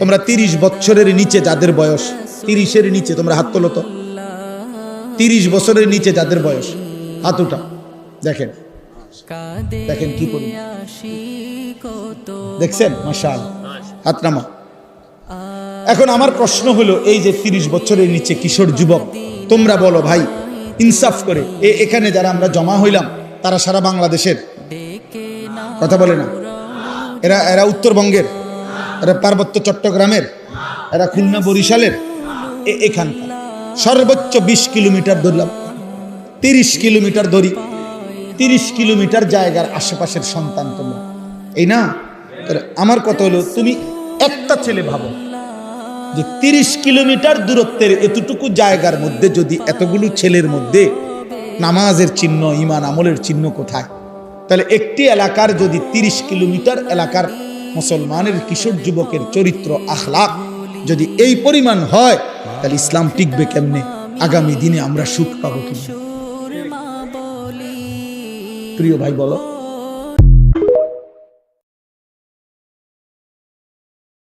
তোমরা 30 বছরের নিচে যাদের বয়স, 30-এর নিচে তোমরা হাত তোলো তো। 30 বছরের নিচে যাদের বয়স হাত উঠা। দেখেন দেখেন কি করি, দেখছেন? মাশাআল্লাহ, হাত নামা। এখন আমার প্রশ্ন হলো, এই যে 30 বছরের নিচে কিশোর যুবক, তোমরা বলো ভাই ইনসাফ করে, এখানে যারা আমরা জমা হইলাম তারা সারা বাংলাদেশের কথা বলে না? এরা উত্তরবঙ্গের, এরা পার্বত্য চট্টগ্রামের, এরা খুলনা বরিশালের, এখানকার সর্বোচ্চ 20 কিলোমিটার ধরলাম, 30 কিলোমিটার ধরি, 30 কিলোমিটার জায়গার আশেপাশের সন্তান তোমরা, এই না? আমার কথা হলো, তুমি একটা ছেলে ভাবো যে 30 কিলোমিটার দূরত্বের এতটুকু জায়গার মধ্যে যদি এতগুলো ছেলের মধ্যে নামাজের চিহ্ন, ঈমান আমলের চিহ্ন কোথায়? তাহলে একটি এলাকার যদি 30 কিলোমিটার এলাকার মুসলমানের কিশোর যুবকের চরিত্র আখলাক যদি এই পরিমাণ হয়, তাহলে ইসলাম টিকবে কেমনে? আগামী দিনে আমরা সুখ পাবো কিনা? প্রিয় ভাই বলো।